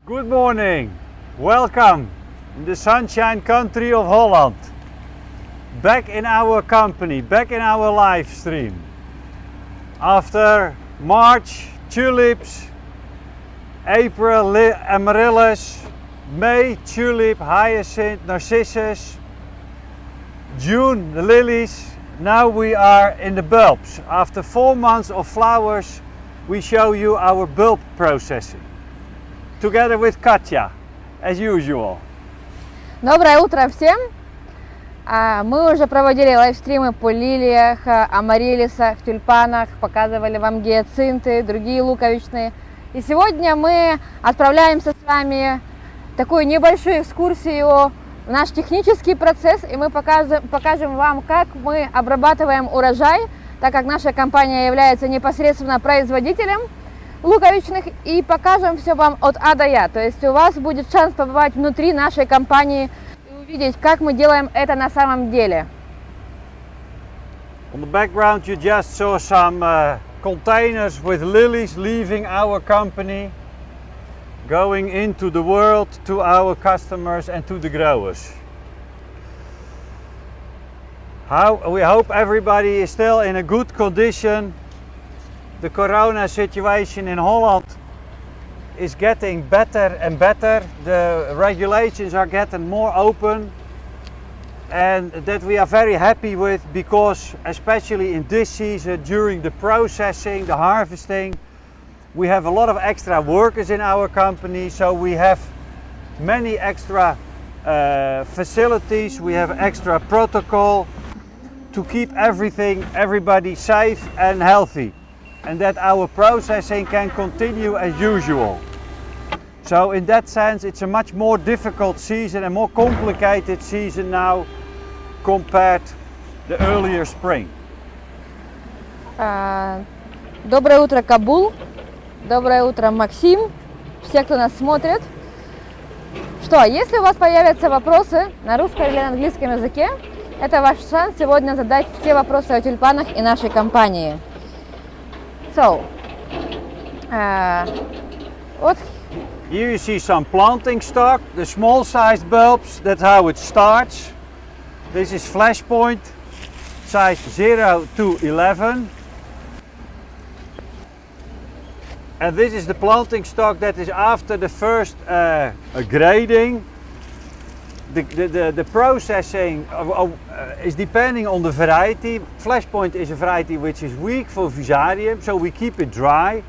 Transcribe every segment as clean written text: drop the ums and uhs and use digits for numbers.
Good morning, welcome in the sunshine country of Holland. Back in our company, back in our live stream. After March, tulips, April, amaryllis, May, tulip, hyacinth, narcissus, June, the lilies. Now we are in the bulbs. After 4 months of flowers, we show you our bulb processing. Together with Katja, as usual. Доброе утро всем! Мы уже проводили лайвстримы по лилиях, амарилисах, тюльпанах, показывали вам гиацинты, другие луковичные. И сегодня мы отправляемся с вами в такую небольшую экскурсию в наш технический процесс, и мы покажем вам, как мы обрабатываем урожай, так как наша компания является непосредственно производителем луковичных, и покажем все вам от А до Я. То есть у вас будет шанс побывать внутри нашей компании и увидеть, как мы делаем это на самом деле. On the background you just saw some containers with lilies leaving our company, going into the world, to our customers and to the growers. We hope everybody is still in a good condition. The corona situation in Holland is getting better and better. The regulations are getting more open, and that we are very happy with, because especially in this season, during the processing, the harvesting, we have a lot of extra workers in our company, so we have many extra facilities, we have extra protocol to keep everybody safe and healthy, and that our processing can continue as usual. So in that sense it's a much more difficult season and more complicated season now compared to the earlier spring. Доброе утро, Кабул! Доброе утро, Максим! Все, кто нас смотрит. Что, если у вас появятся вопросы на русском или на английском языке, это ваш шанс сегодня задать все вопросы о тюльпанах и нашей компании. So, what? Here you see some planting stock, the small sized bulbs, that's how it starts. This is flash point, size 0 to 11. And this is the planting stock that is after the first grading. The processing is depending on the variety. Flashpoint is a variety which is weak for fusarium, so we keep it dry,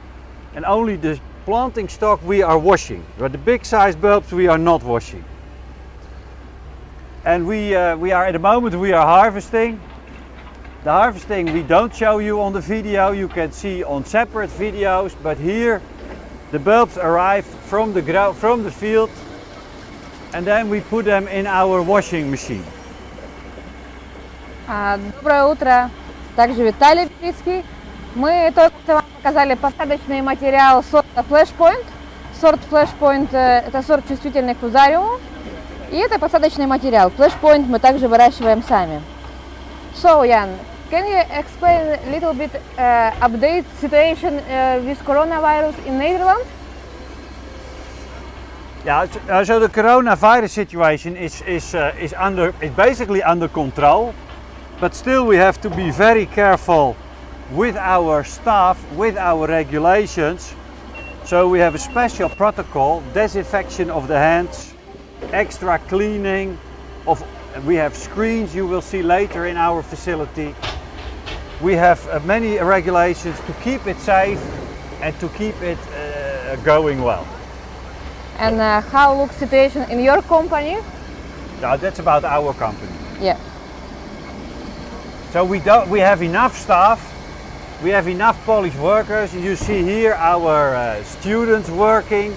and only the planting stock we are washing, but the big size bulbs we are not washing. And we are at the moment we are harvesting. The harvesting we don't show you on the video, you can see on separate videos, but here the bulbs arrive from the field, and then we put them in our washing machine. Доброе утро, также Виталий Белицкий. Мы только что вам показали посадочный материал сорта Flashpoint. Сорт Flashpoint – это сорт чувствительный к фузариуму, и это посадочный материал. Flashpoint мы также выращиваем сами. So, Jan, can you explain a little bit update situation with coronavirus in Netherlands? Yeah, so the coronavirus situation is basically under control, but still we have to be very careful with our staff, with our regulations. So we have a special protocol, disinfection of the hands, extra cleaning we have screens you will see later in our facility. We have many regulations to keep it safe and to keep it going well. And how looks situation in your company? No, that's about our company. Yeah. So we have enough staff, we have enough Polish workers. You see here our students working.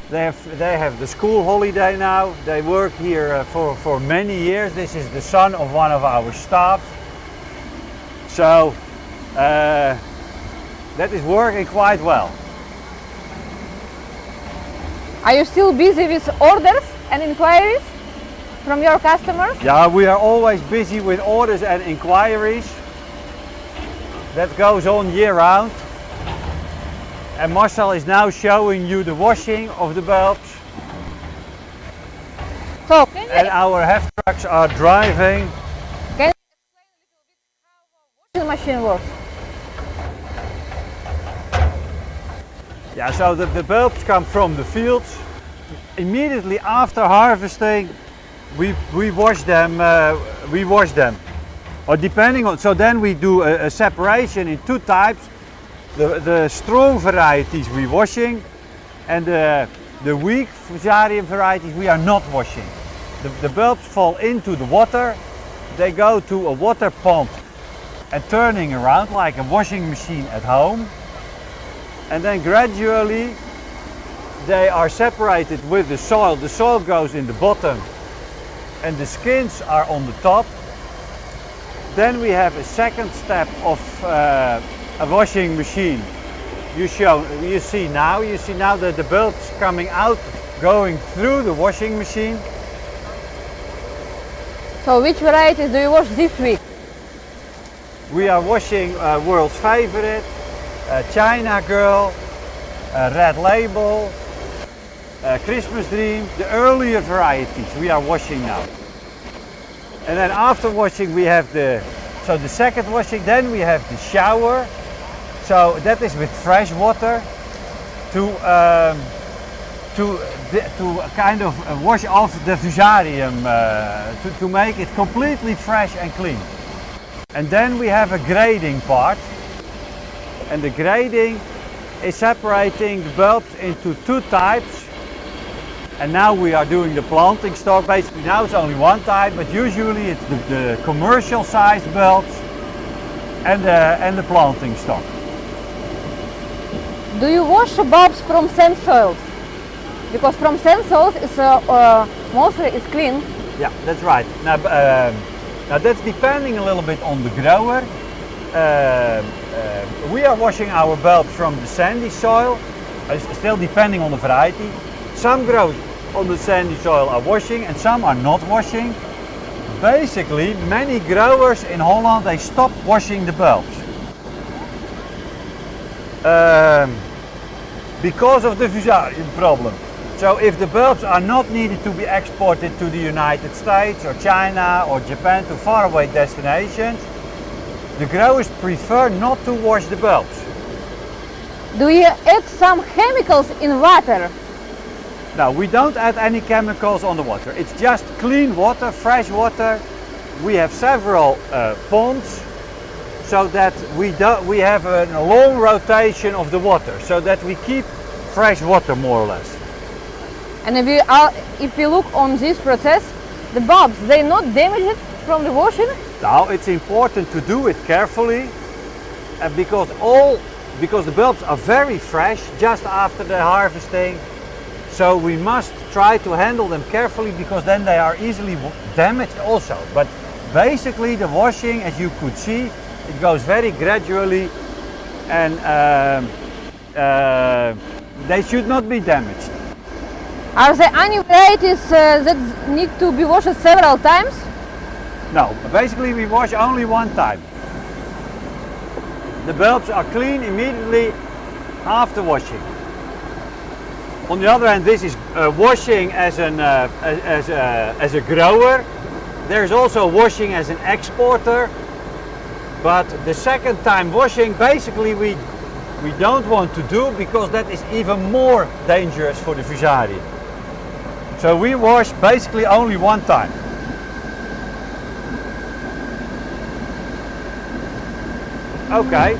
They have the school holiday now. They work here for many years. This is the son of one of our staff. So that is working quite well. Are you still busy with orders and inquiries from your customers? Yeah, we are always busy with orders and inquiries. That goes on year round. And Marcel is now showing you the washing of the bulbs. So, And our half trucks are driving. can you explain a little bit how a washing machine works? Yeah, so the bulbs come from the fields. Immediately after harvesting, we wash them. Or depending on, so then we do a separation in two types. The strong varieties we washing, and the weak Fusarium varieties we are not washing. The bulbs fall into the water, they go to a water pump and turning around like a washing machine at home. And then gradually they are separated with the soil. The soil goes in the bottom and the skins are on the top. Then we have a second step of a washing machine. You see now that the bulbs coming out, going through the washing machine. So which varieties do you wash this week? We are washing world's favorite, China Girl, Red Label, Christmas Dream, the earlier varieties we are washing now. And then after washing we have the second washing, then we have the shower. So that is with fresh water to kind of wash off the Fusarium, to make it completely fresh and clean. And then we have a grading part, and the grading is separating the bulbs into two types. And now we are doing the planting stock. Basically now it's only one type, but usually it's the commercial sized bulbs and the planting stock. Do you wash bulbs from sand soils? Because from sand soils it's mostly it's clean. Yeah, that's right. Now that's depending a little bit on the grower. We are washing our bulbs from the sandy soil, still depending on the variety. Some growers on the sandy soil are washing and some are not washing. Basically, many growers in Holland, they stop washing the bulbs. Because of the Fusarium problem. So if the bulbs are not needed to be exported to the United States or China or Japan, to faraway destinations, the growers prefer not to wash the bulbs. Do you add some chemicals in water? No, we don't add any chemicals on the water. It's just clean water, fresh water. We have several ponds, so that we have a long rotation of the water, so that we keep fresh water more or less. And if you look on this process, the bulbs, they not damaged from the washing? Now it's important to do it carefully, because the bulbs are very fresh just after the harvesting. So we must try to handle them carefully, because then they are easily damaged also. But basically the washing, as you could see, it goes very gradually, and they should not be damaged. Are there any varieties that need to be washed several times? No, basically we wash only one time. The bulbs are clean immediately after washing. On the other hand, this is washing as a grower. There's also washing as an exporter. But the second time washing, basically we don't want to do, because that is even more dangerous for the Fusarium. So we wash basically only one time. Okay.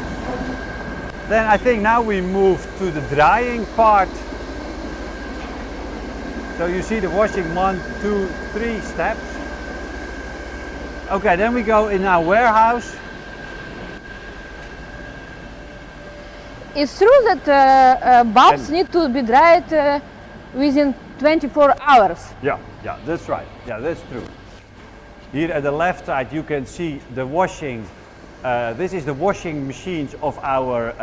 Then I think now we move to the drying part. So you see the washing 1, 2, 3 steps. Okay, then we go in our warehouse. It's true that bulbs need to be dried within 24 hours. Yeah, that's right. Yeah, that's true. Here at the left side you can see the washing. This is the washing machines of our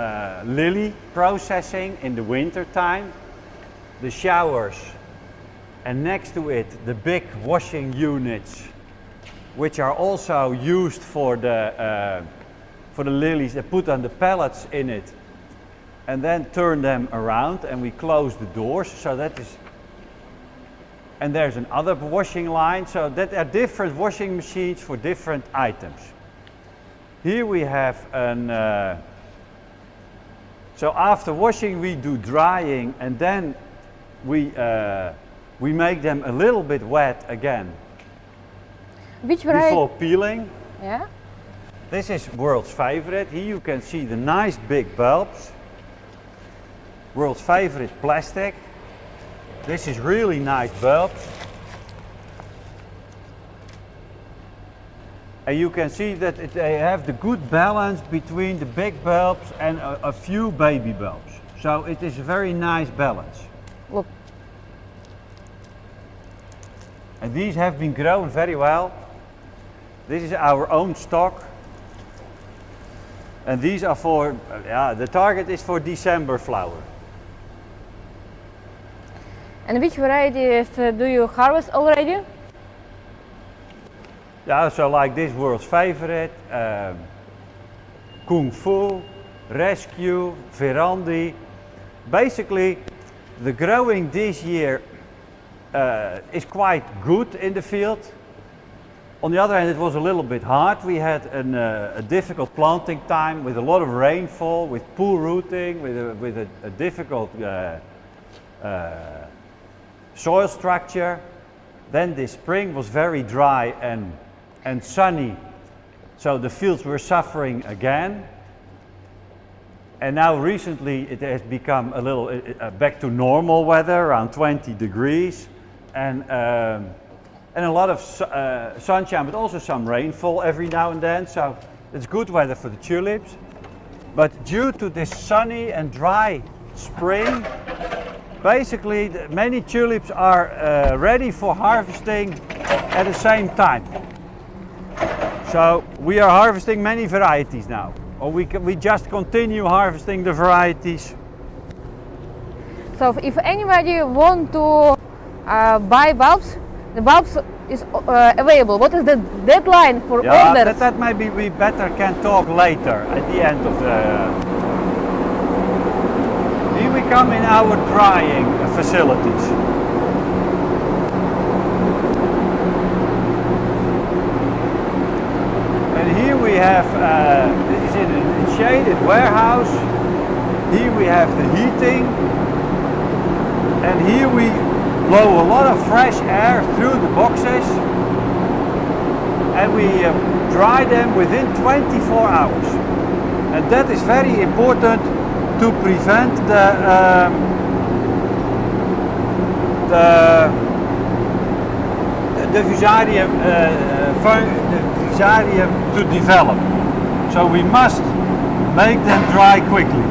lily processing in the winter time. The showers, and next to it the big washing units, which are also used for the lilies. They put on the pellets in it and then turn them around, and we close the doors. So that is, and there's another washing line. So that are different washing machines for different items. Here we have an. So after washing, we do drying, and then we make them a little bit wet again. Which variety? Before peeling. Yeah. This is world's favorite. Here you can see the nice big bulbs. World's favorite plastic. This is really nice bulbs. And you can see that they have the good balance between the big bulbs and a few baby bulbs. So it is a very nice balance. Look. And these have been grown very well. This is our own stock. And these are for, the target is for December flower. And which varieties do you harvest already? Yeah, so like this world's favorite, Kung Fu, Rescue, Verandi. Basically, the growing this year is quite good in the field. On the other hand, it was a little bit hard. We had a difficult planting time with a lot of rainfall, with poor rooting, with a difficult soil structure. Then this spring was very dry and sunny, so the fields were suffering again. And now recently it has become a little back to normal weather, around 20 degrees, and a lot of sunshine, but also some rainfall every now and then, so it's good weather for the tulips. But due to this sunny and dry spring, basically many tulips are ready for harvesting at the same time. So we are harvesting many varieties now, or we just continue harvesting the varieties. So if anybody want to buy bulbs, the bulbs is available. What is the deadline for orders? That maybe we better can talk later at the end of the. Here we come in our drying facilities. And here we have, this is in a shaded warehouse. Here we have the heating. And here we blow a lot of fresh air through the boxes, and we dry them within 24 hours. And that is very important to prevent the fusarium to develop. So we must make them dry quickly.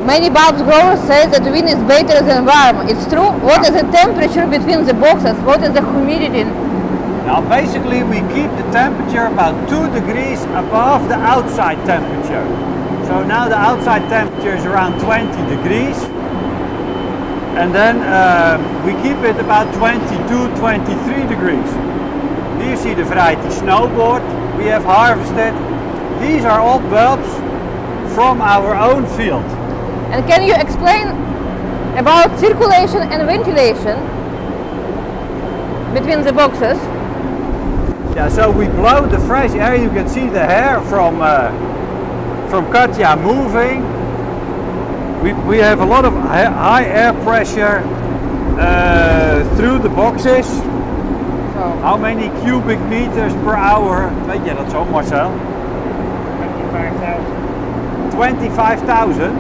Many bulbs growers say that wind is better than warm. It's true? What is the temperature between the boxes? What is the humidity? Now basically we keep the temperature about 2 degrees above the outside temperature. So now the outside temperature is around 20 degrees. And then we keep it about 22, 23 degrees. Here you see the variety Snowboard we have harvested. These are all bulbs from our own field. And can you explain about circulation and ventilation between the boxes? Yeah, so we blow the fresh air. You can see the hair from Katja moving. We have a lot of high air pressure through the boxes. So, how many cubic meters per hour? Weet je dat zo, Marcel? 25,000. 25,000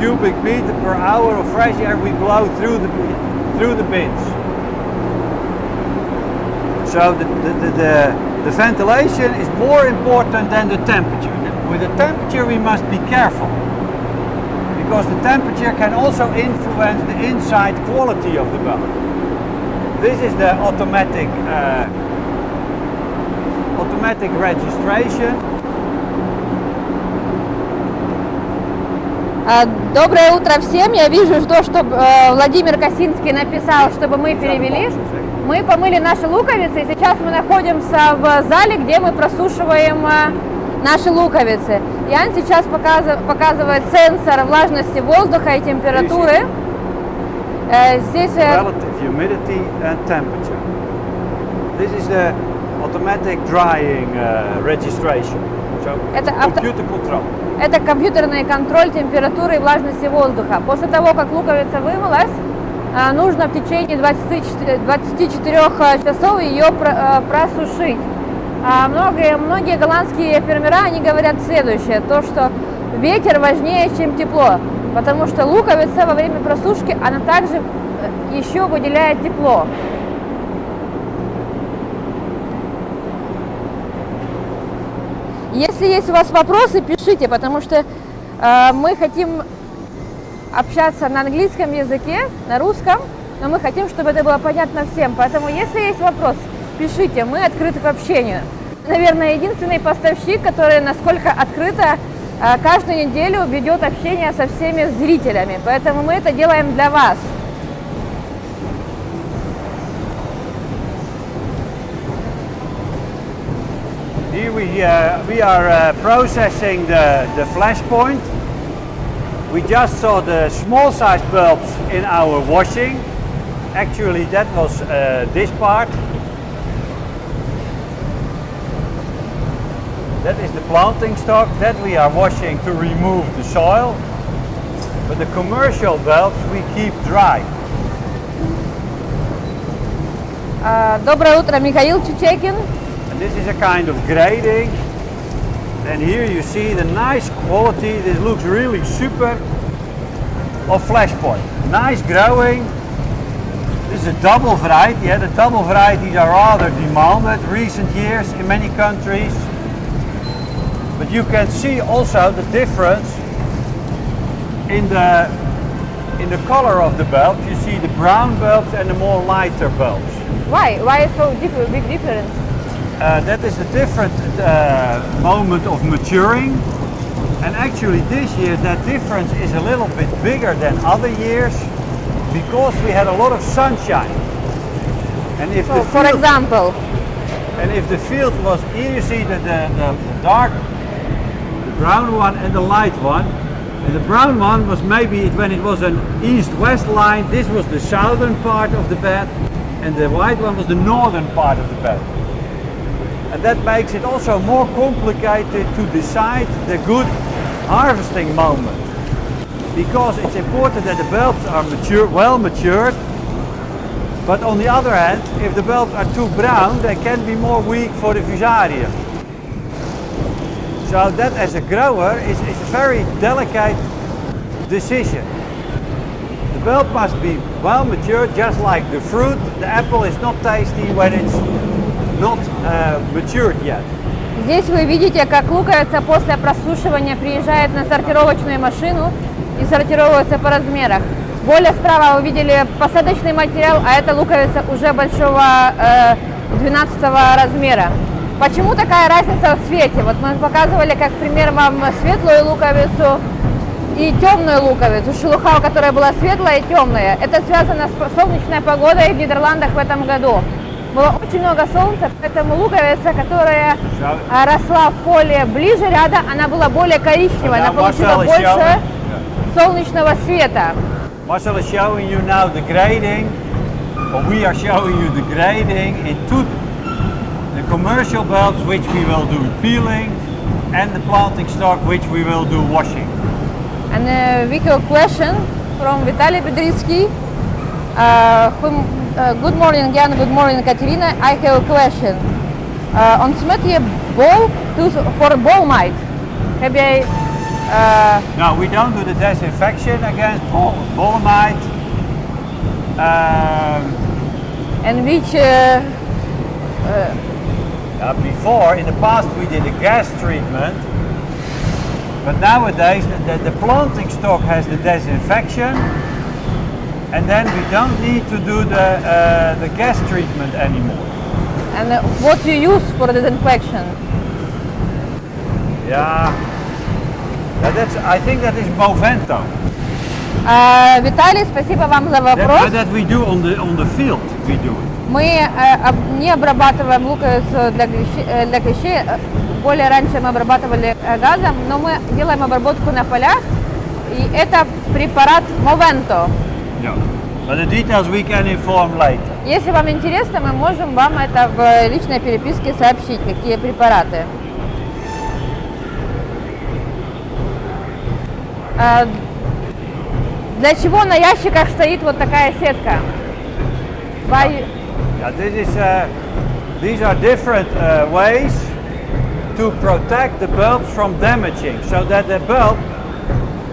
cubic meter per hour of fresh air we blow through the bins. So the ventilation is more important than the temperature. With the temperature we must be careful, because the temperature can also influence the inside quality of the bulb. This is the automatic registration. Доброе утро всем. Я вижу, что Владимир Косинский написал, чтобы мы перевели. Мы помыли наши луковицы, и сейчас мы находимся в зале, где мы просушиваем наши луковицы. Ян сейчас показывает сенсор влажности воздуха и температуры. Здесь Relative humidity and temperature. This is the automatic drying registration. So computer control. это компьютерный контроль температуры и влажности воздуха. После того, как луковица вымылась, нужно в течение 24 часов ее просушить. Многие голландские фермера, они говорят следующее, то что ветер важнее, чем тепло, потому что луковица во время просушки, она также еще выделяет тепло. Если есть у вас вопросы, пишите, потому что мы хотим общаться на английском языке, на русском, но мы хотим, чтобы это было понятно всем. Поэтому, если есть вопрос, пишите, мы открыты к общению. Наверное, единственный поставщик, который насколько открыто каждую неделю ведет общение со всеми зрителями. Поэтому мы это делаем для вас. Here we are processing the flash point. We just saw the small size bulbs in our washing. Actually, that was this part. That is the planting stock that we are washing to remove the soil. But the commercial bulbs we keep dry. Доброе утро, Михаил Чечекин. This is a kind of grading, and here you see the nice quality. This looks really super of flash point. Nice growing. This is a double variety. Yeah, the double varieties are rather demanded recent years in many countries. But you can see also the difference in the color of the bulbs. You see the brown bulbs and the more lighter bulbs. Why? Why is so big difference? That is the different moment of maturing, and actually this year that difference is a little bit bigger than other years because we had a lot of sunshine. And if the for example, and if the field was here, you see that the dark, the brown one and the light one, and the brown one was maybe when it was an east-west line, this was the southern part of the bed, and the white one was the northern part of the bed. And that makes it also more complicated to decide the good harvesting moment, because it's important that the bulbs are well matured, but on the other hand, if the bulbs are too brown, they can be more weak for the fusarium. So that as a grower is a very delicate decision. The bulb must be well matured, just like the fruit. The apple is not tasty when it's not matured yet. Здесь вы видите, как луковица после просушивания приезжает на сортировочную машину и сортируется по размерах. Более справа вы видели посадочный материал, а это луковица уже большого 12 размера. Почему такая разница в цвете? Вот мы показывали как пример вам светлую луковицу и темную луковицу, шелуха, которая была светлая и темная. Это связано с солнечной погодой в Нидерландах в этом году. Было очень много солнца, поэтому луковица, которая росла в поле ближе ряда, она была более коричневая, она получила больше солнечного света. Marcel is showing you now the grading, or we are showing you the grading in two, the commercial bulbs which we will do peeling, and the planting stock which we will do washing. And we have a question from Vitaly Bedritsky. Good morning, Jan. Good morning, Katerina. I have a question. On smet ball for ball mite. No, we don't do the disinfection against ball mite. And which? Before, in the past, we did a gas treatment, but nowadays the planting stock has the disinfection. And then we don't need to do the gas treatment anymore. And what you use for the disinfection? Yeah, I think that is Movento. Виталий, спасибо вам за вопрос. That we do on the field. We do it. Мы не обрабатываем луковицу для клещей. более раньше мы обрабатывали газом, но мы делаем обработку на полях, и это препарат Movento. Yeah. But the details we can inform later. Если вам интересно, мы можем вам это в личной переписке сообщить, какие препараты. Для чего на ящиках стоит вот такая сетка? Yeah, these are different ways to protect the bulbs from damaging, so that the bulb,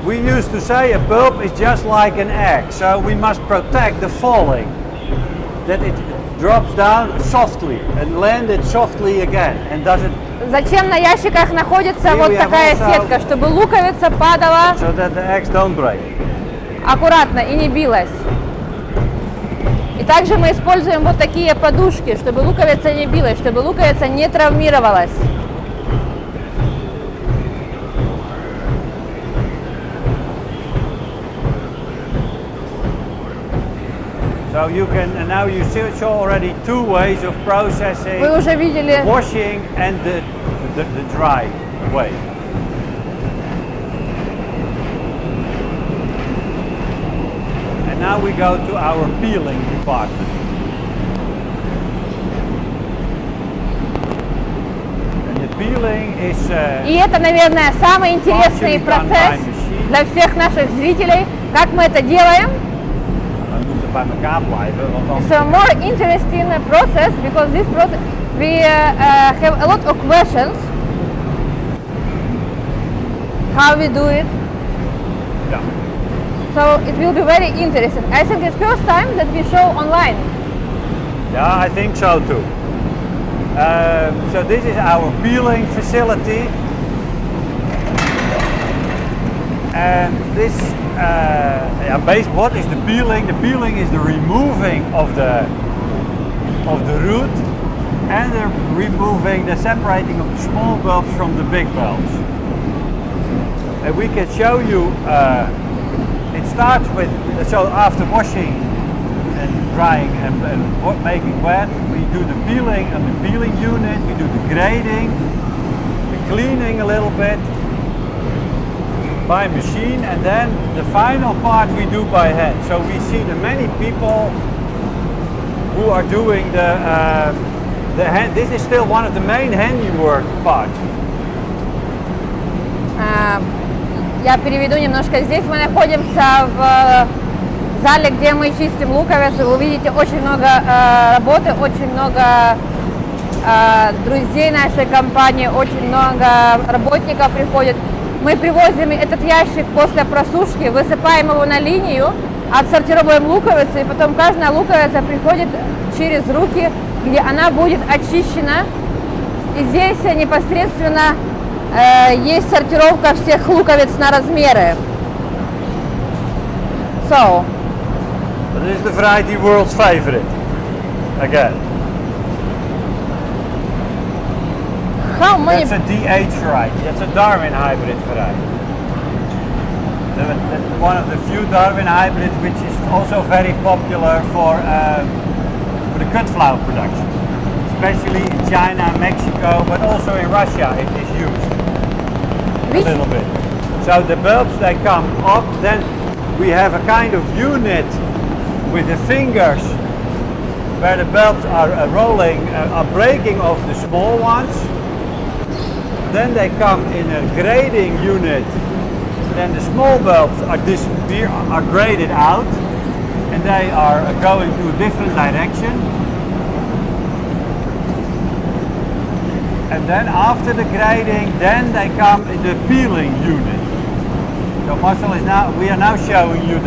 we used to say a bulb is just like an egg, so we must protect the falling, that it drops down softly and land it softly again and doesn't. Зачем на ящиках находится Here вот we have такая also- сетка, чтобы луковица падала So that the eggs don't break. аккуратно и не билась. И также мы используем вот такие подушки, чтобы луковица не билась, чтобы луковица не травмировалась. So you can, and now you saw already two ways of processing, Вы уже видели, washing and the dry way. And now we go to our peeling department. And the peeling is и это, наверное, самый интересный partially done by процесс machine. для всех наших зрителей, как мы это делаем. We moeten bij elkaar blijven, want dan So more interesting process because this process we have a lot of questions. How we do it? ja. So it will be very interesting. I think it's first time that we show online. Yeah, I think so too. So this is our peeling facility, and this, what is the peeling? The peeling is the removing of the root and the separating of the small bulbs from the big bulbs. And we can show you. It starts with, so after washing and drying and making wet, we do the peeling and the peeling unit, we do the grading, the cleaning a little bit by machine, and then the final part we do by hand. So we see the many people who are doing the hand. This is still one of the main handiwork parts. Я переведу немножко. Здесь мы находимся в зале, где мы чистим луковицы. Вы увидите очень много работы, очень много друзей нашей компании, очень много работников приходит. Мы привозим этот ящик после просушки, высыпаем его на линию, отсортируем луковицу, и потом каждая луковица приходит через руки, где она будет очищена. И здесь непосредственно есть сортировка всех луковиц на размеры. So, This is the variety world's favorite. Again, how many? that's a DH variety. That's a Darwin hybrid variety. That's one of the few Darwin hybrids which is also very popular for the cut flower production, especially in China, Mexico, but also in Russia it is used. A little bit. So the bulbs, they come up, then we have a kind of unit with the fingers where the bulbs are rolling, are breaking off the small ones. Then they come in a grading unit, then the small bulbs are graded out and they are going to a different direction. And then after the grading, then they come in the peeling unit. So Marcel is now, we are now showing you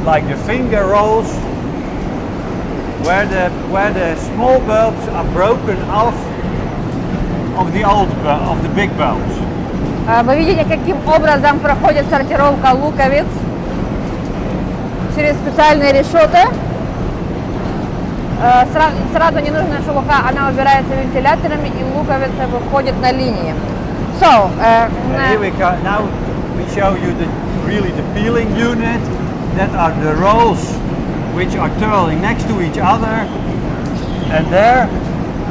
like the finger rolls where the small bulbs are broken off of the big bulbs. Вы видите, каким образом проходит сортировка луковиц через специальные решеты. Сразу не нужна шелуха, она убирается вентиляторами, и луковица выходит на линии. So, here we go. Now we show you the peeling unit. That are the rolls which are turning next to each other, and there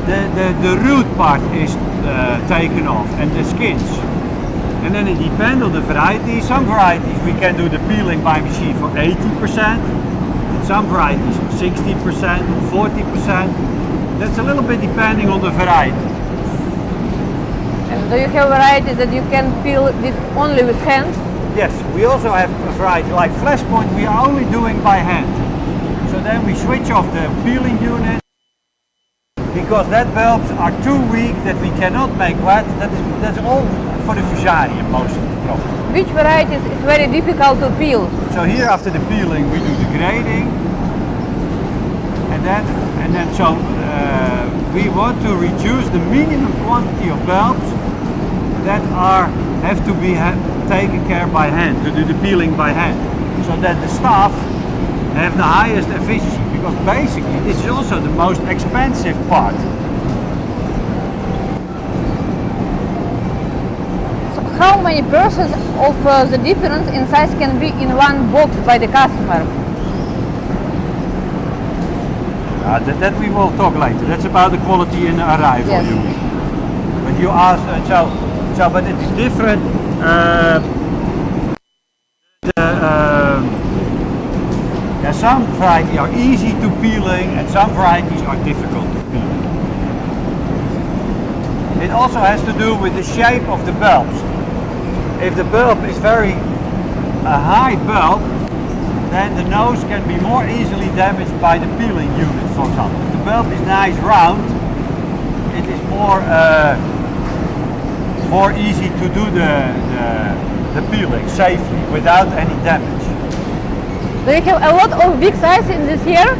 the root part is taken off and the skins. And then it depends on the variety. Some varieties we can do the peeling by machine for 80%. Some varieties 60%, 40%. That's a little bit depending on the variety. And do you have varieties that you can peel with only with hand? Yes, we also have a variety like Flashpoint we are only doing by hand. So then we switch off the peeling unit because that bulbs are too weak that we cannot make wet. That's all for the Fusarium most of the problem. Which varieties is very difficult to peel? So here after the peeling we do the grading and then we want to reduce the minimum quantity of bulbs that have to be taken care by hand, to do the peeling by hand, so that the staff have the highest efficiency, because basically this is also the most expensive part. So how many percent of the difference in size can be in one box by the customer? That we will talk later. That's about the quality in the arrival. Yes. But you asked, but it is different. Some varieties are easy to peeling and some varieties are difficult to peel. It also has to do with the shape of the bulbs. If the bulb is a high bulb, then the nose can be more easily damaged by the peeling unit, for example. If the bulb is nice round, it is more easy to do the peeling safely without any damage. Do you have a lot of big size in this year?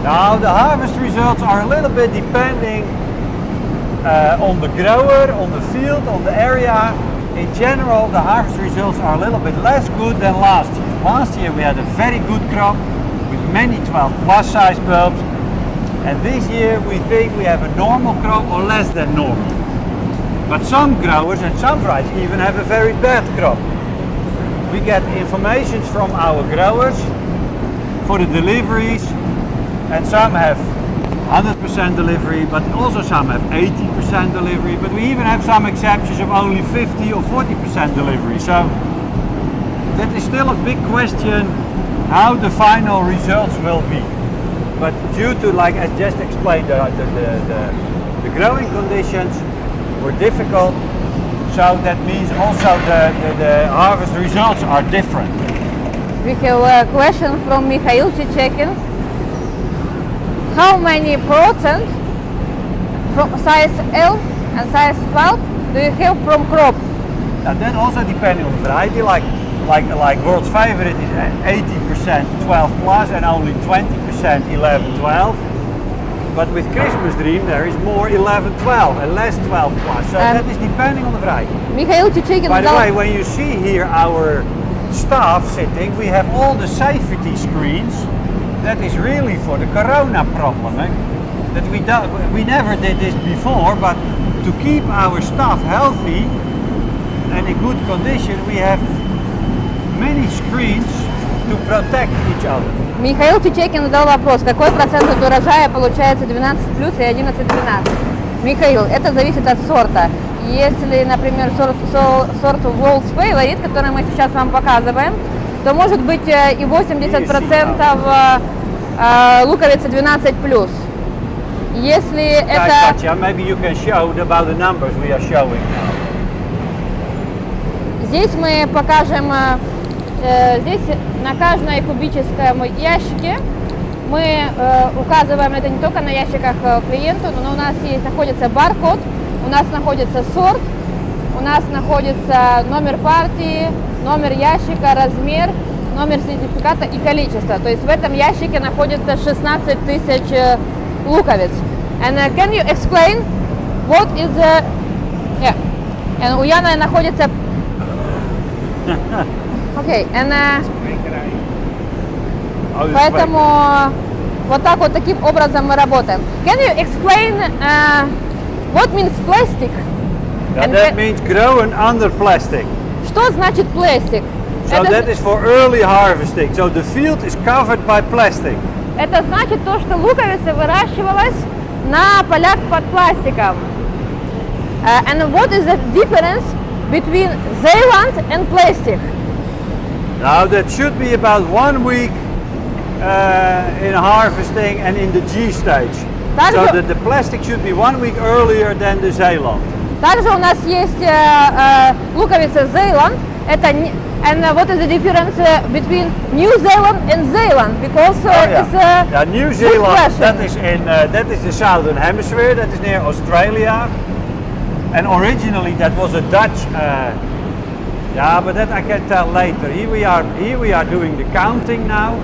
Now the harvest results are a little bit depending on the grower, on the field, on the area. In general, the harvest results are a little bit less good than last year. Last year we had a very good crop with many 12 plus size bulbs, and this year we think we have a normal crop or less than normal. But some growers and some varieties even have a very bad crop. We get information from our growers for the deliveries, and some have 100% delivery, but also some have 80% delivery, but we even have some exceptions of only 50 or 40% delivery. So that is still a big question how the final results will be. But due to, like I just explained, the growing conditions were difficult, so that means also the harvest results are different. We have a question from Mikhail Chichekin. How many percent from size L and size 12 do you have from crop? Now that also depending on the variety, like World's Favorite is 80% 12 plus and only 20% 11, 12. But with Christmas Dream there is more 11, 12 and less 12 plus. So that is depending on the variety. Mikhail Chichekin. By the way, when you see here our staff sitting, we have all the safety screens. That is really for the corona problem. That we never did this before, but to keep our staff healthy and in good condition, we have many screens to protect each other. Михаил Чичекин задал вопрос, какой процент от урожая получается 12 плюс и 11-12? Михаил, это зависит от сорта. Если, например, сорт World's Favorite, который мы сейчас вам показываем, то может быть и 80% луковица 12 плюс. Если это... Maybe you can show about the numbers we are showing now. Здесь мы покажем, здесь на каждой кубическом ящике мы указываем, это не только на ящиках клиенту, но у нас находится баркод, у нас находится сорт, у нас находится номер партии, номер ящика, размер, номер сертификата и количество. То есть в этом ящике находится 16 тысяч луковиц. And can you explain what is the... Yeah. And у Яны находится... Okay. And, поэтому вот так вот таким образом мы работаем. Can you explain what means plastic? And that means grown under plastic. Что значит plastic? So that is for early harvesting. So the field is covered by plastic. Это значит то, что луковица выращивалась на полях под пластиком. And what is the difference between Zeeland and plastic? Now that should be about 1 week in harvesting and in the G stage. So that the plastic should be 1 week earlier than the Zeeland. Также у нас есть луковица Zeeland. And what is the difference between New Zealand and Zeeland? Because it's New Zealand, that is the southern hemisphere, that is near Australia. And originally that was a Dutch, but that I can tell later. Here we are doing the counting now.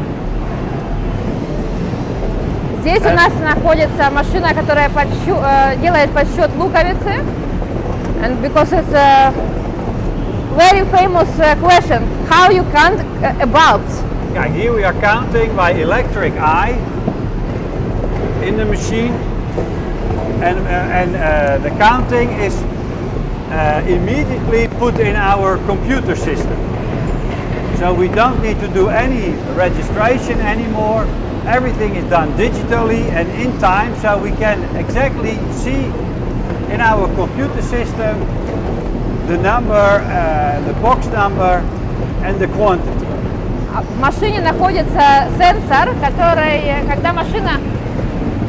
Здесь у нас находится машина, которая делает подсчет луковицы. And because it's a very famous question, how you count bulbs? Yeah, here we are counting by electric eye in the machine, and the counting is immediately put in our computer system. So we don't need to do any registration anymore. Everything is done digitally and in time, so we can exactly see in our computer system the number, the box number and the quantity. В машине находится сенсор, который, когда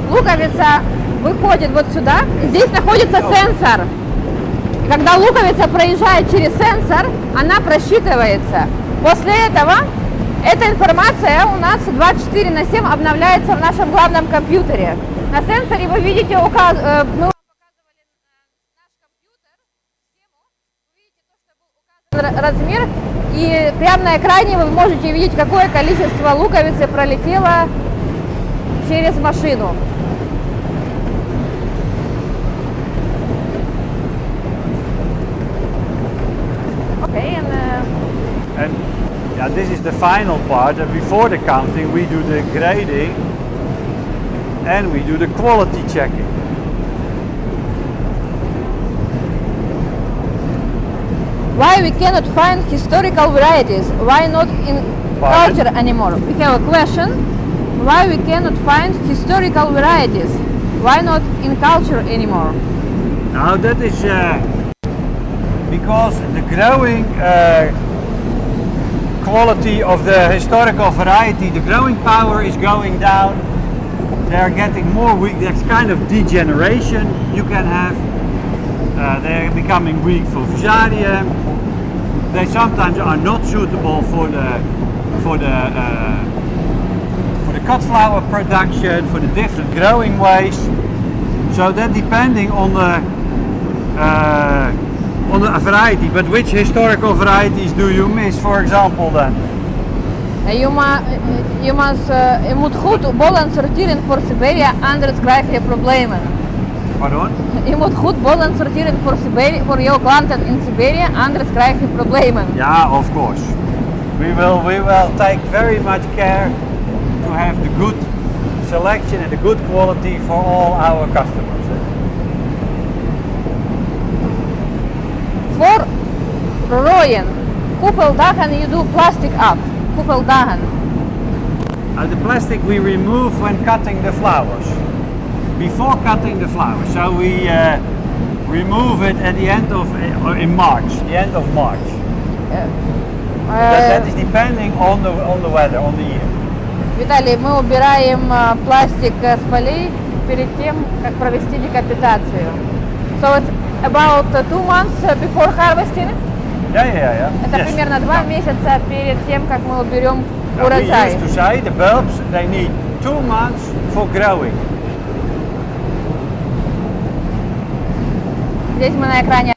луковица выходит вот сюда, здесь находится сенсор. И когда луковица проезжает через сенсор, она просчитывается. После этого эта информация у нас 24/7 обновляется в нашем главном компьютере. На сенсоре вы видите, мы вам показывали наш компьютер, схему, вы видите то, что был указан размер, и прямо на экране вы можете видеть, какое количество луковицы пролетело через машину. Okay, and this is the final part. And before the counting, we do the grading and we do the quality checking. Why we cannot find historical varieties? Why not in culture anymore? We have a question. Why we cannot find historical varieties? Why not in culture anymore? Now that is because the growing quality of the historical variety, the growing power is going down. They are getting more weak. That's kind of degeneration you can have. They're becoming weak for fusarium. They sometimes are not suitable for the cut flower production, for the different growing ways. So that depending on the variety. But which historical varieties do you miss, for example, then? Je moet goed bollen sorteren voor Siberia, anders krijg je problemen. Pardon? Je moet goed bollen sorteren voor jouw klanten in Siberia, anders krijg je problemen. Yeah, of course. We will take very much care to have the good selection and the good quality for all our customers. Voor rooien, hoeveeldagen you do plastic af? Hoeveeldagen? The plastic we remove when cutting the flowers. Before cutting the flowers, so we remove it at the end of in March, the end of March. That is depending on the weather, on the year. Виталий, мы убираем пластик с полей перед тем, как провести декапитацию. So it's about 2 months before harvesting. Yeah. Это примерно 2 месяца перед тем, как мы уберем урожай. We used to say the bulbs they need 2 months for growing. Здесь мы на экране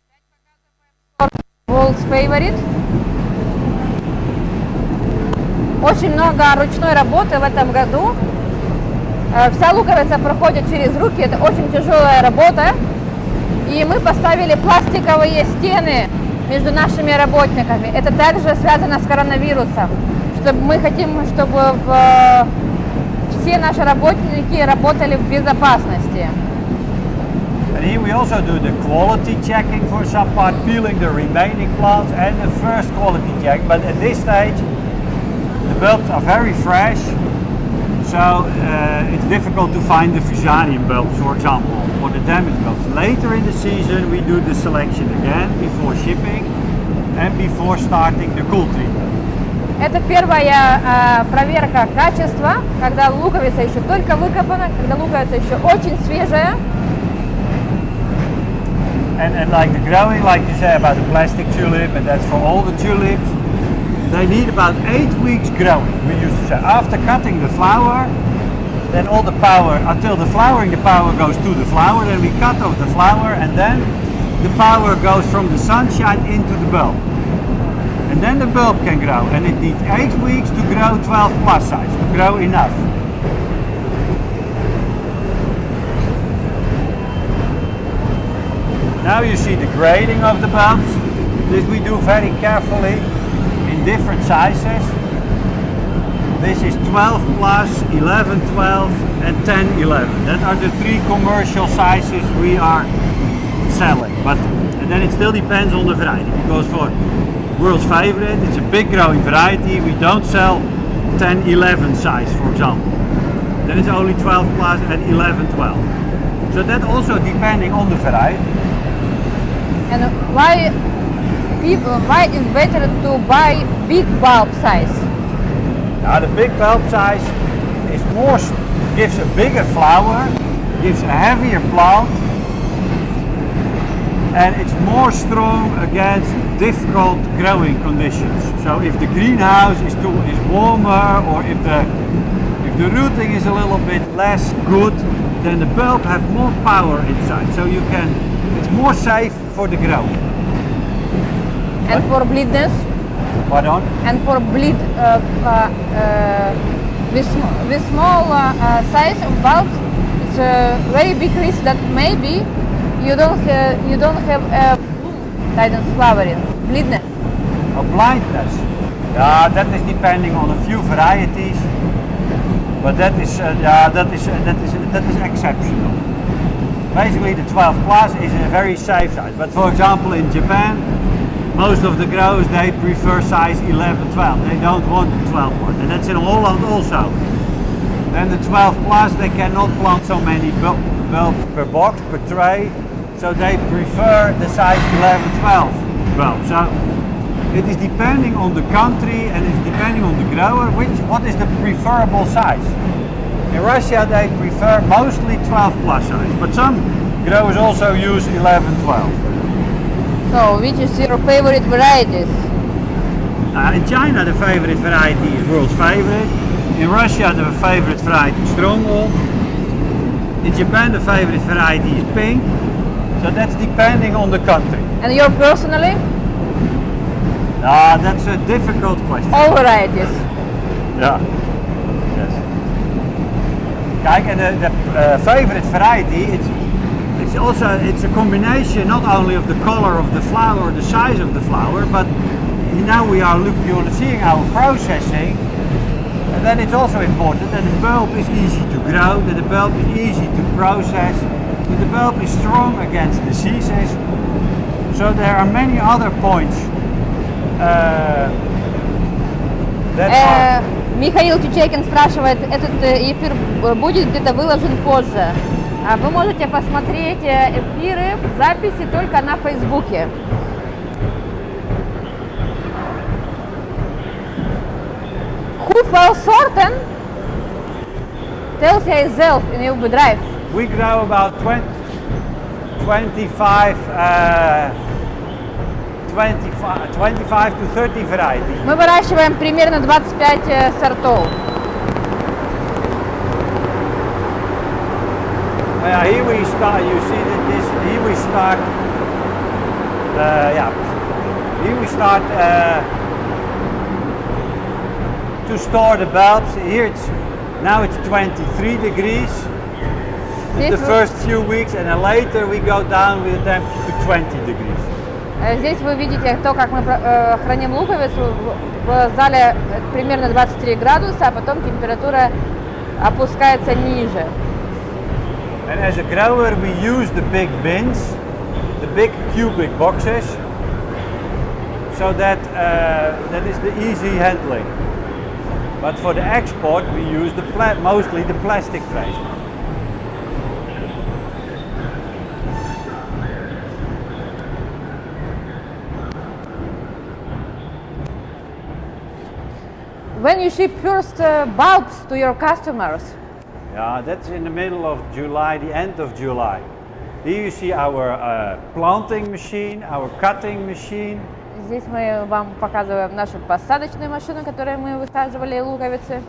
World's Favorite. Очень много ручной работы в этом году. Вся луковица проходит через руки, это очень тяжелая работа. И мы поставили пластиковые стены между нашими работниками. Это также связано с коронавирусом. Мы хотим, чтобы все наши работники работали в безопасности. And here we also do the quality checking for some part, peeling the remaining plants and the first quality check. But at this stage, the bulbs are very fresh, So it's difficult to find the Fusarium bulbs, for example, or the damaged bulbs. Later in the season we do the selection again before shipping and before starting the cool treatment. Это первая проверка качества, когда луковица еще только выкопана, когда луковица еще очень свежая. And like the growing, like you say about the plastic tulip, and that's for all the tulips, they need about 8 weeks growing, we used to say. After cutting the flower, then all the power, until the flowering, the power goes to the flower, then we cut off the flower, and then the power goes from the sunshine into the bulb. And then the bulb can grow, and it needs 8 weeks to grow 12 plus size, to grow enough. Now you see the grading of the bulbs. This we do very carefully in different sizes. This is 12 plus, 11, 12 and 10, 11. That are the 3 commercial sizes we are selling. And then it still depends on the variety, because for world's favorite, it's a big growing variety. We don't sell 10, 11 size, for example. Then it's only 12 plus and 11, 12. So that also depending on the variety. And why is better to buy big bulb size? Now the big bulb size is more, gives a bigger flower, gives a heavier plant, and it's more strong against difficult growing conditions. So if the greenhouse is warmer, or if the rooting is a little bit less good, then the bulb have more power inside. So it's more safe for the growth. And for bleedness? Pardon? And for bleed, with small size of bulbs, it's a very big risk that maybe you don't have a bloom tidens flowering, bleedness. Or blindness. Yeah, that is depending on a few varieties, but that is exceptional. Basically, the 12 plus is a very safe size. But for example, in Japan, most of the growers, they prefer size 11, 12. They don't want the 12 plus, and that's in Holland also. Then the 12 plus, they cannot plant so many bulbs per box, per tray, so they prefer the size 11, 12 bulb. So it is depending on the country and it's depending on the grower what is the preferable size. In Russia they prefer mostly 12 plus size, but some growers also use 11, 12. So which is your favorite varieties? In China the favorite variety is world's favorite. In Russia the favorite variety is Stronghold. In Japan the favorite variety is Pink. So that's depending on the country. And your personally? That's a difficult question. All varieties? Yeah. Yes. Kijk, and the favorite variety, it's a combination not only of the color of the flower or the size of the flower, but now you're seeing our processing, and then it's also important that the bulb is easy to grow, that the bulb is easy to process, that the bulb is strong against diseases. So there are many other points Михаил Чучекин спрашивает, этот эфир будет где-то выложен позже. Вы можете посмотреть эфиры в записи только на Фейсбуке. Who fell shorten tells yourself in your drive. We grow about 25 to 30 varieties. Мы выращиваем примерно 25 сортов. Here we start. You see that here we start. Here we start to store the bulbs. Here now it's 23 degrees. The first few weeks, and then later we go down with the temperature to 20 degrees. Здесь вы видите то, как мы храним луковицу. В зале примерно 23 градуса, а потом температура опускается ниже. And as a grower we use the big bins, the big cubic boxes, so that that is the easy handling. But for the export, we use mostly the plastic trays. When you ship first bulbs to your customers, Yeah, that's in the middle of July, the end of July. Here you see our planting machine, our cutting machine. здесь мы вам показываем нашу посадочную машину, которой мы высаживали луковицы.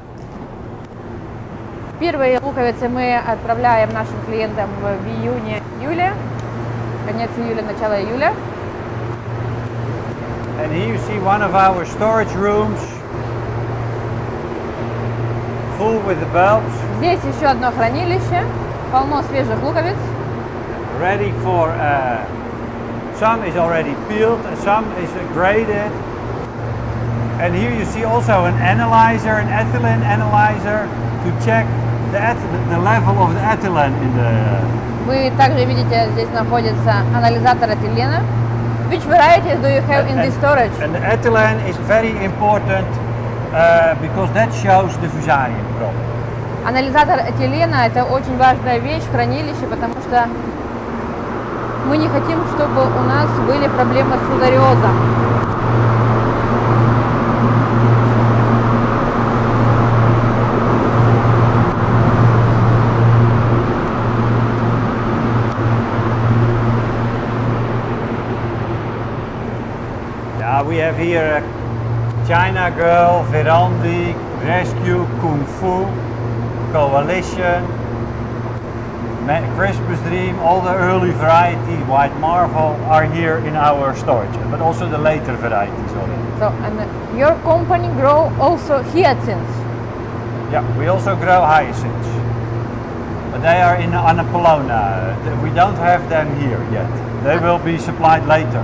Первые луковицы мы отправляем нашим клиентам в июне-июле, конец июля, начало июля. And here you see one of our storage rooms full with the bulbs. Здесь еще одно хранилище, полно свежих луковиц. Ready for, some is already peeled and some is graded. And here you see also an analyzer, an ethylene analyzer to check the level of the ethylene in the... Вы также видите, здесь находится анализатор этилена. Which varieties do you have in this storage? And the ethylene is very important because that shows the fusarium problem. Анализатор этилена – это очень важная вещь в хранилище, потому что мы не хотим, чтобы у нас были проблемы с фузариозом. Yeah, we have here China Girl, Verandi, Rescue, Kung Fu, Coalition, Christmas Dream, all the early varieties, White Marvel, are here in our storage, but also the later varieties already. So, and your company grow also hyacinths? Yeah, we also grow hyacinths, but they are in Annapolona. We don't have them here yet. They will be supplied later.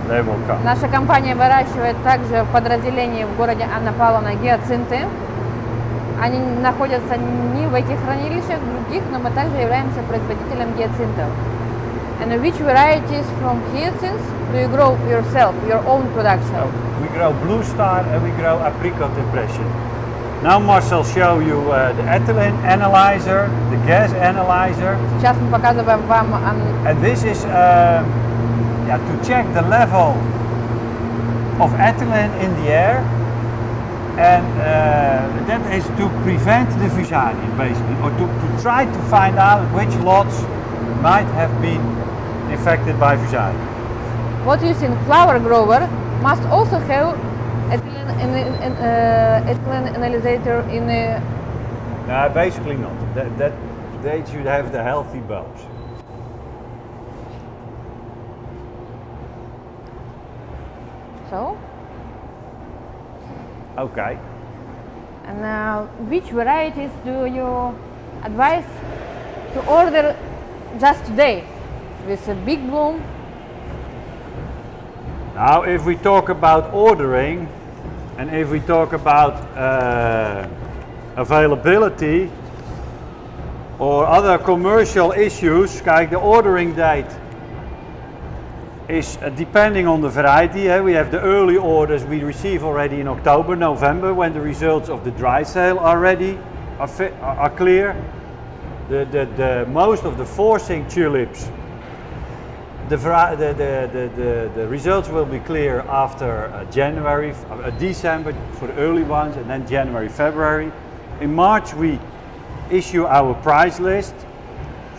They will come. Наша компания выращивает также в подразделении в городе Анна-Павловна гиацинты. Они находятся не в этих хранилищах, других, но мы также являемся производителем гиацинтов. And which varieties from hyacinths do you grow yourself, your own production? We grow Blue Star and we grow Apricot Impression. Now Marcel show you the ethylene analyzer, the gas analyzer. Сейчас мы показываем вам. And this is to check the level of ethylene in the air. And that is to prevent the fusarium, basically, or to try to find out which lots might have been infected by fusarium. What you see in flower grower must also have ethylene analyzer in a... No, basically not. That they should have the healthy bulbs. So? Okay. And which varieties do you advise to order just today with a big bloom? Now, if we talk about ordering and if we talk about availability or other commercial issues, kijk, the ordering date is depending on the variety. We have the early orders we receive already in October, November, when the results of the dry sale are ready, are clear. The most of the forcing tulips, the results will be clear after January, December for the early ones, and then January, February. In March we issue our price list,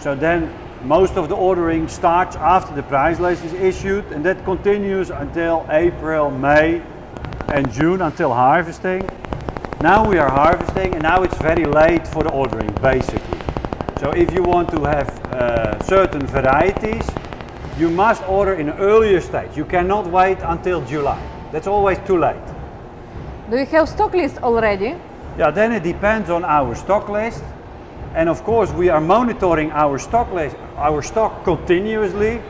so then most of the ordering starts after the price list is issued, and that continues until April, May and June, until harvesting. Now we are harvesting and now it's very late for the ordering, basically. So if you want to have certain varieties, you must order in an earlier stage. You cannot wait until July. That's always too late. Do you have stock list already? Yeah, then it depends on our stock list. And of course we are monitoring our stock list, our stock continuously.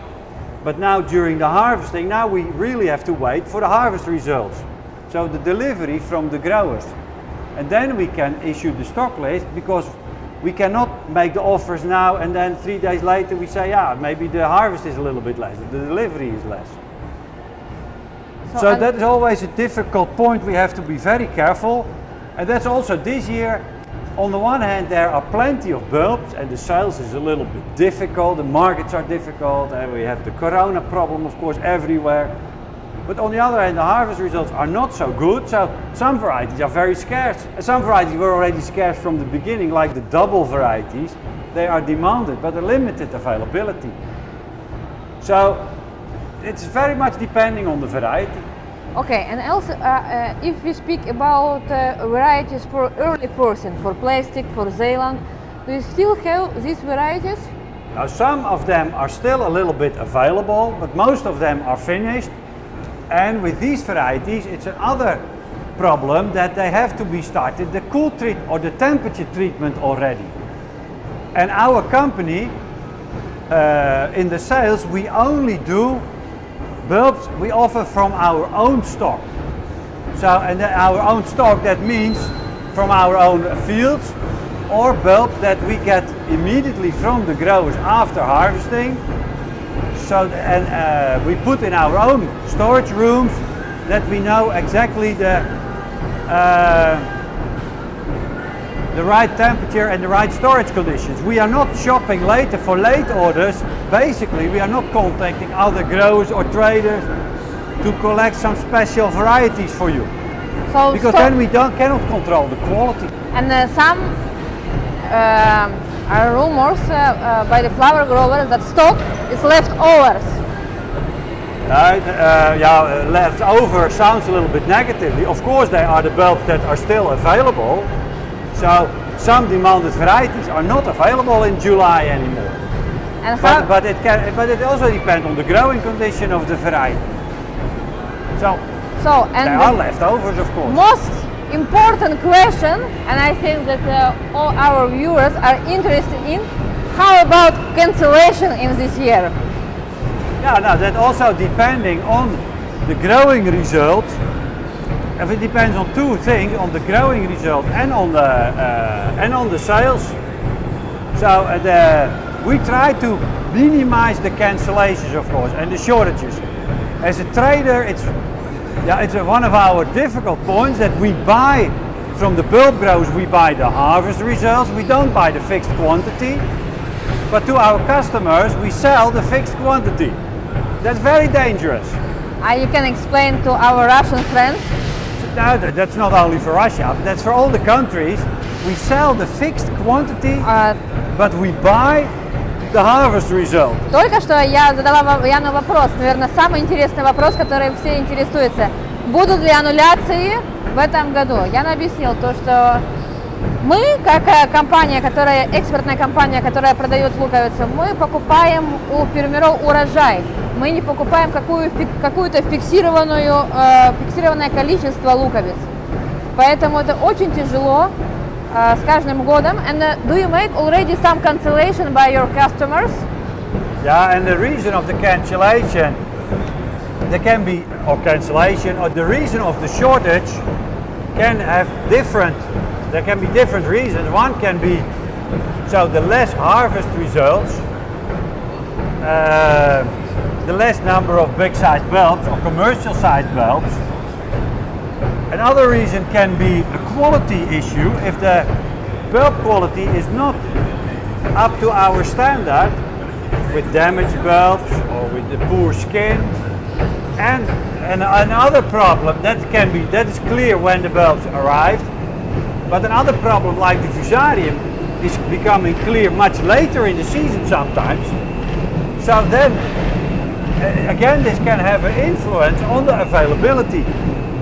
But now during the harvesting, now we really have to wait for the harvest results. So the delivery from the growers. And then we can issue the stock list, because we cannot make the offers now and then 3 days later we say, yeah, maybe the harvest is a little bit less, the delivery is less. So that is always a difficult point. We have to be very careful. And that's also this year. On the one hand, there are plenty of bulbs and the sales is a little bit difficult, the markets are difficult, and we have the corona problem, of course, everywhere. But on the other hand, the harvest results are not so good, so some varieties are very scarce. And some varieties were already scarce from the beginning, like the double varieties. They are demanded, but they're limited availability. So it's very much depending on the variety. Okay, and also if we speak about varieties for early person, for plastic, for Zeeland, do you still have these varieties? Now some of them are still a little bit available, but most of them are finished. And with these varieties, it's another problem that they have to be started the cool treat or the temperature treatment already. And our company, in the sales, we only do bulbs we offer from our own stock. So, and our own stock, that means from our own fields, or bulbs that we get immediately from the growers after harvesting. So, and we put in our own storage rooms that we know exactly the right temperature and the right storage conditions. We are not shopping later for late orders. Basically, we are not contacting other growers or traders to collect some special varieties for you. So because then we cannot control the quality. And some are rumors by the flower growers that stock is leftovers. Leftover sounds a little bit negatively. Of course, they are the bulbs that are still available. So some demanded varieties are not available in July anymore. And but it also depends on the growing condition of the variety. So and they are leftovers, of course. Most important question, and I think that all our viewers are interested in, how about cancellation in this year? Yeah, no, that also depending on the growing result. If it depends on two things, on the growing result and on the sales. So we try to minimize the cancellations, of course, and the shortages. As a trader, it's one of our difficult points that we buy from the bulb growers. We buy the harvest results. We don't buy the fixed quantity, but to our customers we sell the fixed quantity. That's very dangerous. You can explain to our Russian friends. No, that's not only for Russia, but that's for all the countries. We sell the fixed quantity, but we buy the harvest result. Только что я задала Яну вопрос, наверное, самый интересный вопрос, который все интересуются. Будут ли аннуляции в этом году? Яна объяснил то, что мы, как компания, экспортная компания, которая продает луковицу, мы покупаем у фермеров урожай. Мы не покупаем какое-то фиксированное количество луковиц. Поэтому это очень тяжело с каждым годом. And do you make already some cancellation by your customers? Yeah, and the reason of the cancellation, there can be cancellation, or the reason of the shortage can have there can be different reasons. One can be the less harvest results, the less number of big sized bulbs or commercial sized bulbs. Another reason can be a quality issue. If the bulb quality is not up to our standard, with damaged bulbs or with the poor skin. And another problem that is clear when the bulbs arrived, but another problem like the fusarium is becoming clear much later in the season sometimes. So then again this can have an influence on the availability.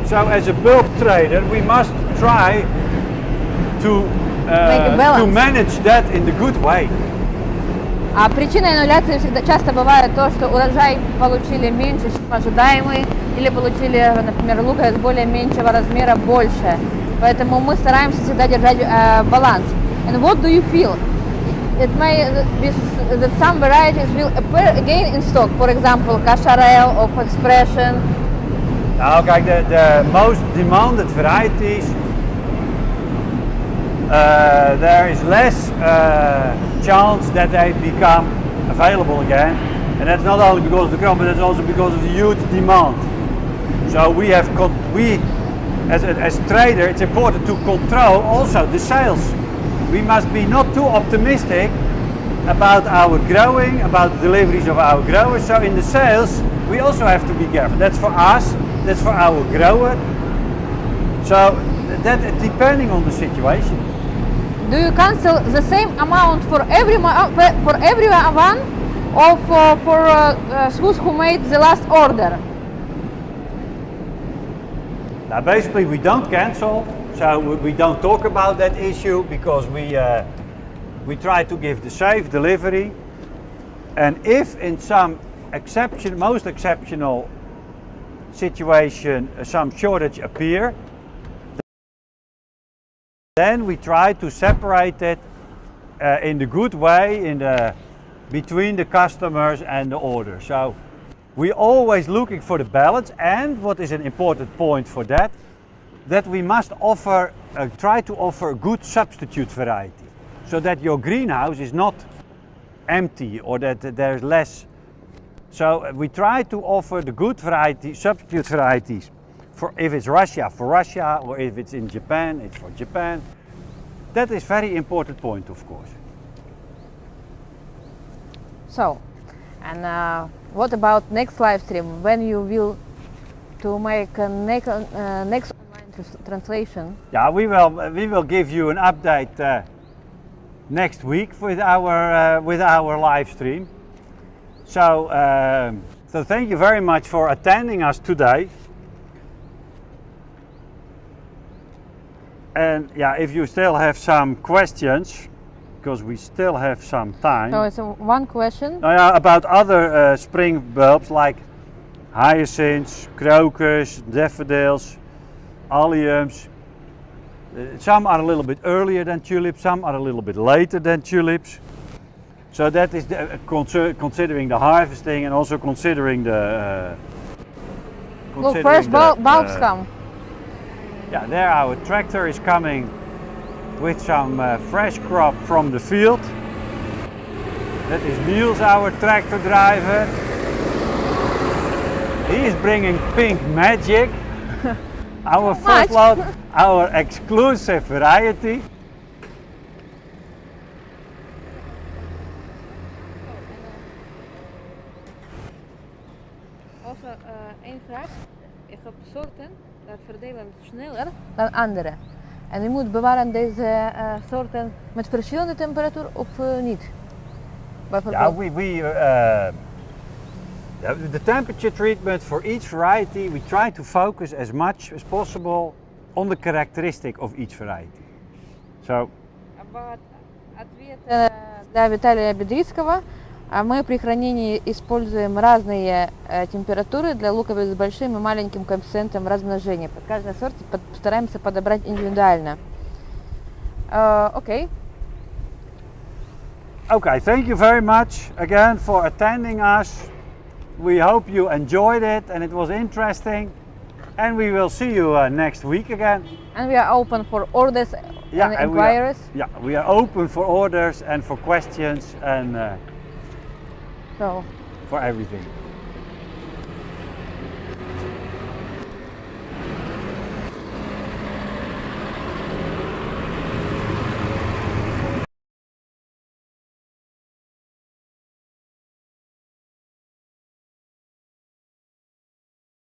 So as a bulb trader we must try to manage that in the good way. А причиной аннуляции часто бывает то, что урожай получили меньше, чем ожидаемый, или получили, например, луковиц более меньшего размера больше. Поэтому мы стараемся всегда держать баланс. And what do you feel? It may be that some varieties will appear again in stock. For example, Cacharel or Expression. Nou, kijk, the most demanded varieties, there is less chance that they become available again, and that's not only because of the crop, but that's also because of the huge demand. So we as trader, it's important to control also the sales. We must be not too optimistic about our growing, about the deliveries of our growers. So in the sales, we also have to be careful. That's for us, that's for our grower. So that depending on the situation. Do you cancel the same amount for everyone, or for those who made the last order? Now basically we don't cancel, so we don't talk about that issue because we try to give the safe delivery. And if in some most exceptional situation some shortage appear, then we try to separate it in the good way between the customers and the order. So we're always looking for the balance, and what is an important point for that we must offer, try to offer a good substitute variety, so that your greenhouse is not empty or that there's less. So we try to offer the good variety, substitute varieties. For if it's Russia, for Russia, or if it's in Japan, it's for Japan. That is very important point, of course. So, and what about next live stream? When you will to make a next online translation? Yeah, we will give you an update next week with our live stream. So thank you very much for attending us today. And yeah, if you still have some questions, because we still have some time. So it's one question. About other spring bulbs like hyacinths, crocus, daffodils, alliums. Some are a little bit earlier than tulips, some are a little bit later than tulips. So that is considering the harvesting and also considering the. Look, first bulbs come. Yeah, there our tractor is coming with some fresh crop from the field. That is Niels, our tractor driver. He is bringing Pink Magic, our footload, our exclusive variety. Also, één vraag. Ik heb soorten dat verdelen sneller dan andere. En je moet bewaren deze soorten met verschillende temperatuur of niet? The temperature treatment for each variety, we try to focus as much as possible on the characteristic of each variety. So, ответ для Виталия Бедрицкого. Мы при хранении используем разные температуры для луковиц с большим и маленьким коэффициентом размножения. Под каждый сорт постараемся подобрать индивидуально. Okay. Okay, thank you very much again for attending us. We hope you enjoyed it and it was interesting. And we will see you next week again. And we are open for orders and inquiries. We are open for orders and for questions and for everything.